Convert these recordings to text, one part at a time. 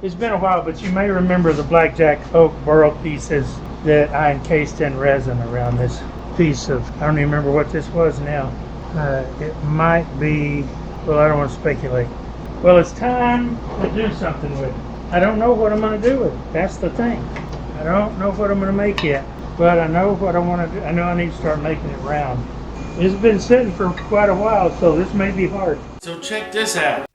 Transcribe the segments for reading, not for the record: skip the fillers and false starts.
It's been a while, but you may remember the blackjack oak burl pieces that I encased in resin around this piece of, I don't even remember what this was now. It might be, well, I don't want to speculate. Well, it's time to do something with it. I don't know what I'm going to do with it. That's the thing. I don't know what I'm going to make yet, but I know what I want to do. I know I need to start making it round. It's been sitting for quite a while, so this may be hard. So check this out.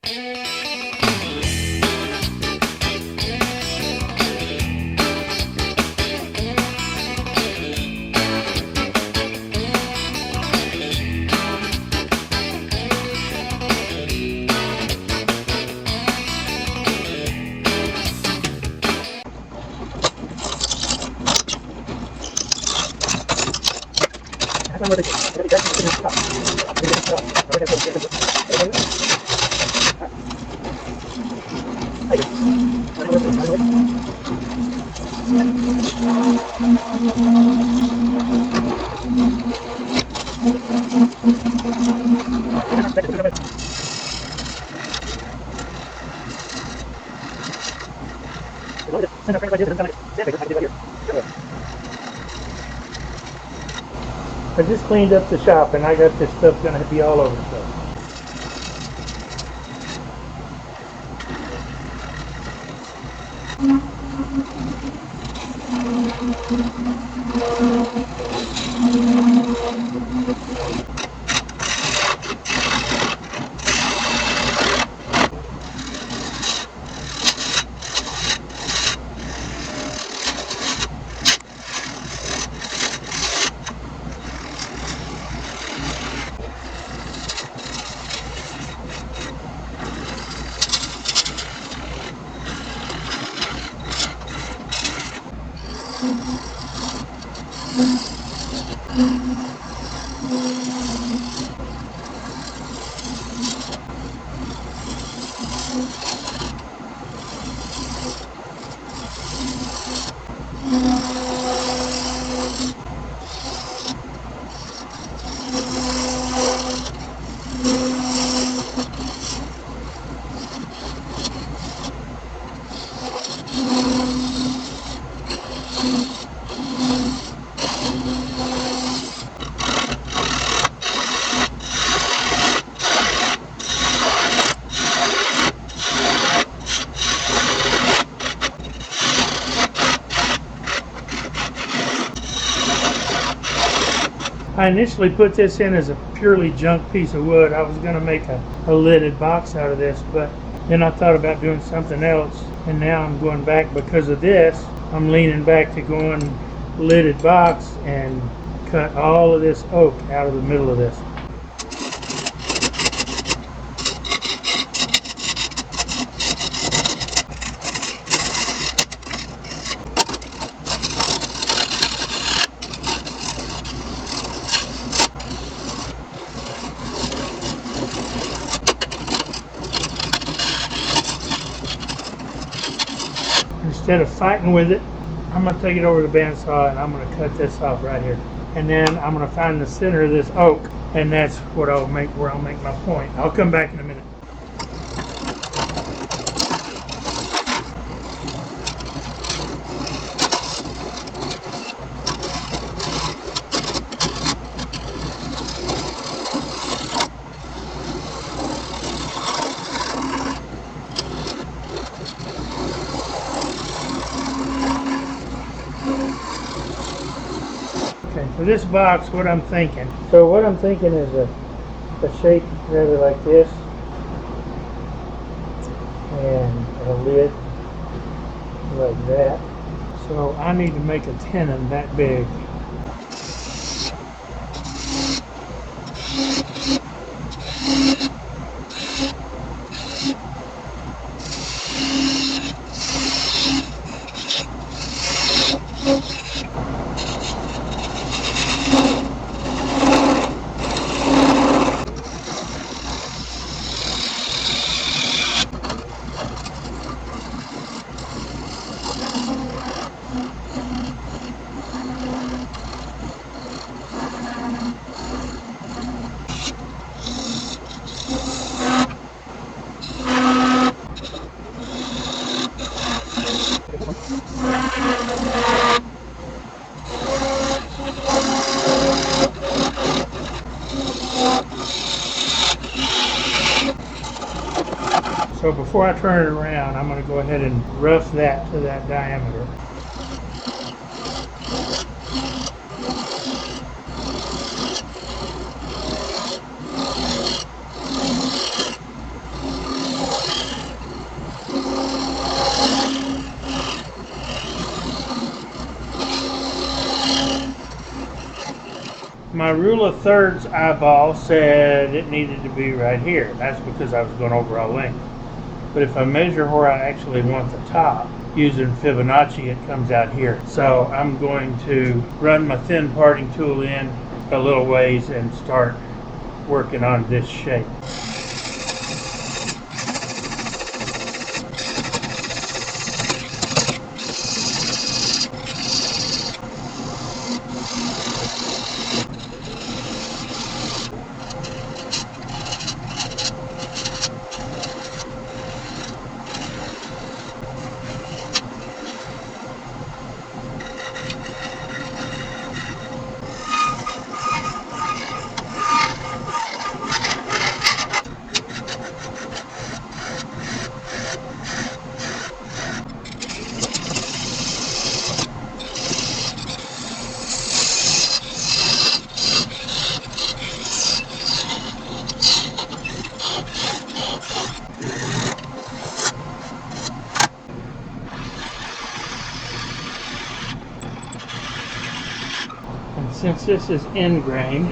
I just cleaned up the shop and I got this stuff going to be all over the place. I initially put this in as a purely junk piece of wood. I was going to make a lidded box out of this, but then I thought about doing something else, and now I'm going back because of this. I'm leaning back to going lidded box and cut all of this oak out of the middle of this. Instead of fighting with it, I'm going to take it over to the bandsaw and I'm going to cut this off right here. And then I'm going to find the center of this oak, and that's what I'll make, where I'll make my point. I'll come back in a minute. For this box, what I'm thinking. So what I'm thinking is a shape rather like this, and a lid like that. So I need to make a tenon that big. So before I turn it around, I'm going to go ahead and rough that to that diameter. My rule of thirds eyeball said it needed to be right here. That's because I was going overall length. But if I measure where I actually want the top, using Fibonacci, it comes out here. So I'm going to run my thin parting tool in a little ways and start working on this shape. Since this is end grain,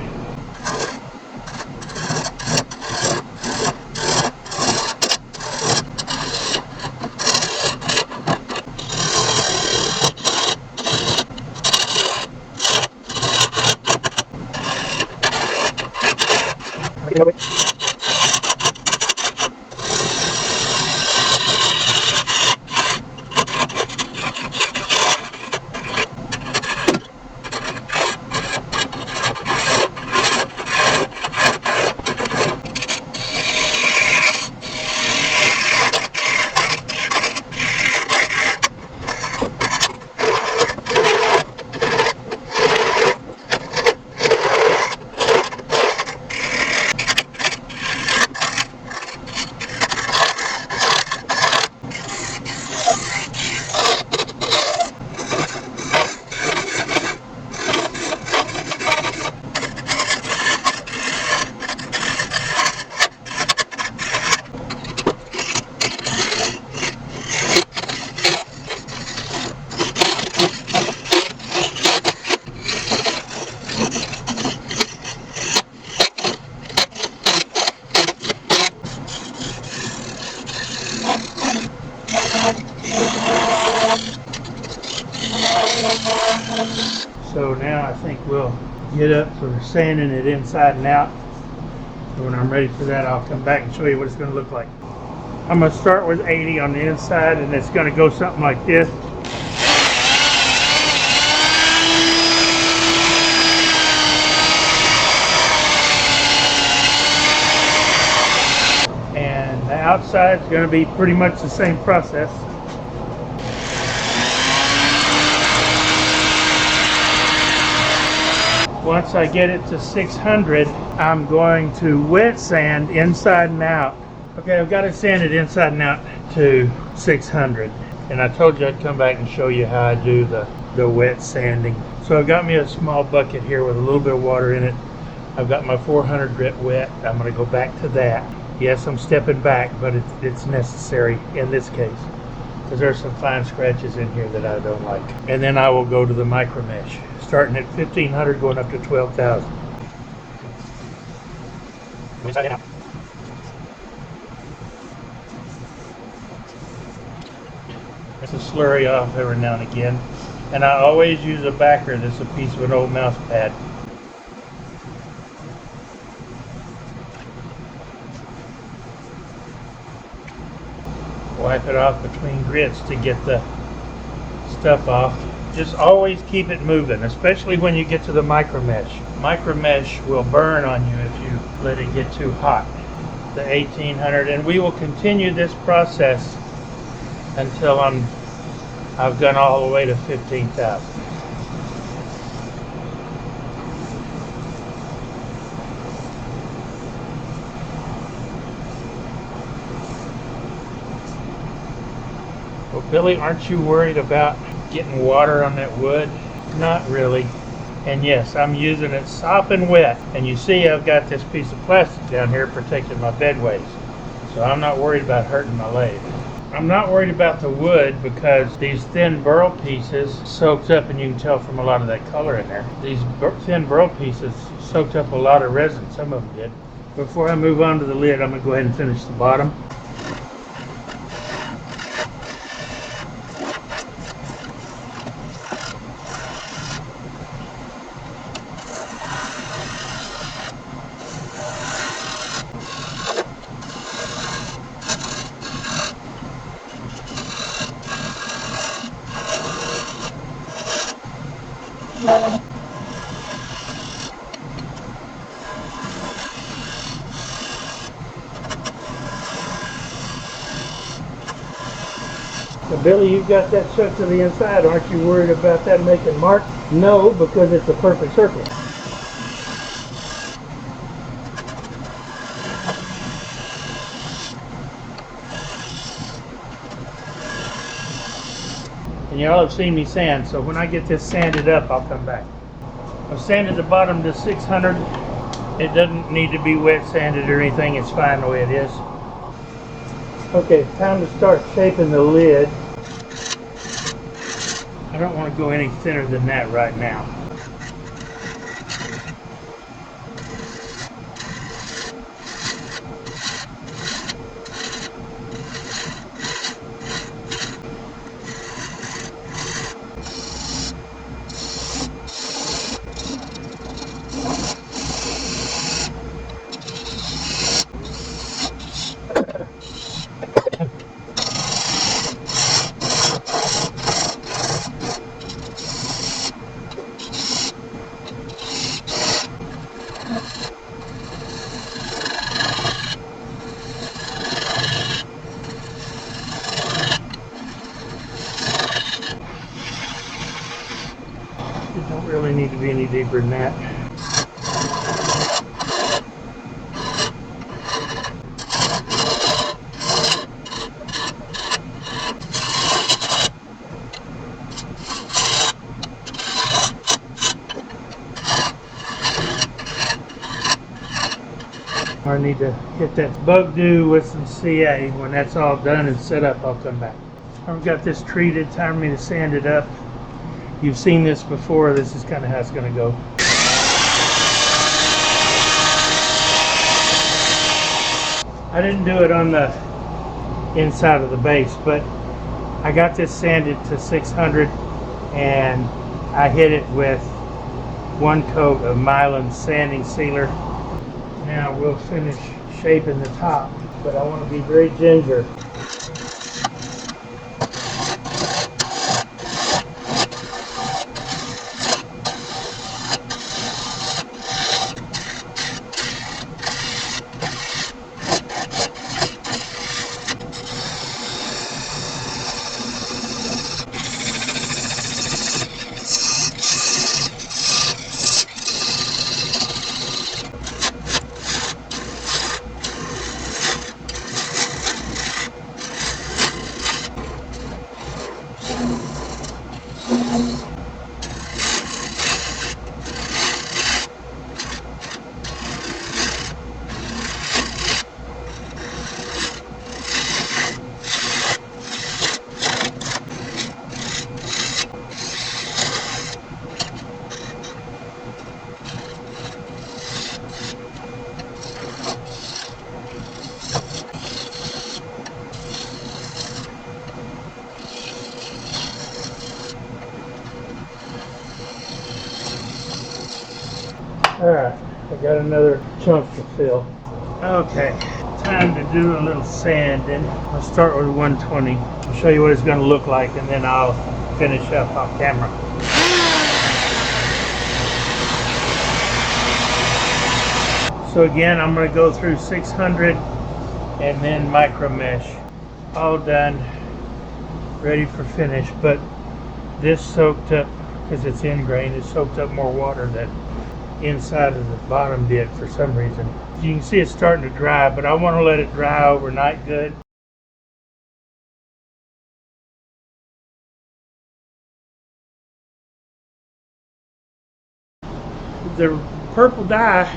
so now I think we'll get up for sanding it inside and out. So when I'm ready for that, I'll come back and show you what it's going to look like. I'm going to start with 80 on the inside, and it's going to go something like this. And the outside is going to be pretty much the same process. Once I get it to 600, I'm going to wet sand inside and out. Okay, I've got to sand it inside and out to 600. And I told you I'd come back and show you how I do the wet sanding. So I've got me a small bucket here with a little bit of water in it. I've got my 400 grit wet. I'm going to go back to that. Yes, I'm stepping back, but it's necessary in this case, because there's some fine scratches in here that I don't like. And then I will go to the micro mesh, starting at 1500 going up to 12,000. Inside and out. It's a slurry off every now and again. And I always use a backer that's a piece of an old mouse pad. Wipe it off between grits to get the stuff off. Just always keep it moving, especially when you get to the micro mesh. Micro mesh will burn on you if you let it get too hot. The 1800, and we will continue this process until I'm I've gone all the way to 15,000. Well, Billy, aren't you worried about getting water on that wood? Not really. And yes, I'm using it soft and wet. And you see I've got this piece of plastic down here protecting my bedways. So I'm not worried about hurting my lathe. I'm not worried about the wood because these thin burl pieces soaked up, and you can tell from a lot of that color in there. These thin burl pieces soaked up a lot of resin. Some of them did. Before I move on to the lid, I'm going to go ahead and finish the bottom. So Billy, you've got that shut to the inside. Aren't you worried about that making marks? No, because it's a perfect circle. And you all have seen me sand, so when I get this sanded up, I'll come back. I've sanded the bottom to 600. It doesn't need to be wet sanded or anything. It's fine the way it is. Okay, time to start shaping the lid. I don't want to go any thinner than that right now. It don't really need to be any deeper than that. I need to get that bug dew with some CA. When that's all done and set up, I'll come back. I've got this treated, time for me to sand it up. You've seen this before. This is kind of how it's going to go. I didn't do it on the inside of the base, but I got this sanded to 600 and I hit it with one coat of Mylan sanding sealer. Now we'll finish shaping the top, but I want to be very ginger. Alright, I got another chunk to fill. Okay, time to do a little sanding. I'll start with 120. I'll show you what it's going to look like and then I'll finish up off camera. So again, I'm going to go through 600 and then micro mesh. All done. ready for finish. But this soaked up, because it's ingrained, it soaked up more water than inside of the bottom did for some reason. You can see it's starting to dry, but I want to let it dry overnight good. The purple dye,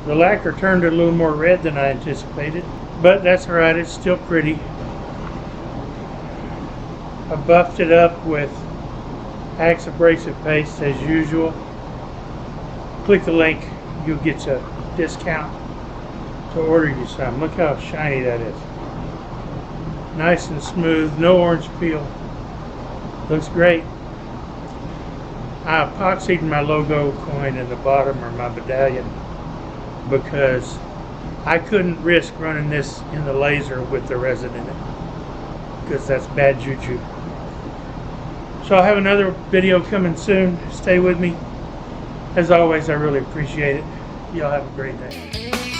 the lacquer turned it a little more red than I anticipated, but that's alright, it's still pretty. I buffed it up with Axe abrasive paste as usual. Click the link, you'll get a discount to order you some. Look how shiny that is. Nice and smooth, no orange peel. Looks great. I epoxied my logo coin in the bottom, or my medallion, because I couldn't risk running this in the laser with the resin in it, because that's bad juju. So I'll have another video coming soon. Stay with me. As always, I really appreciate it. Y'all have a great day.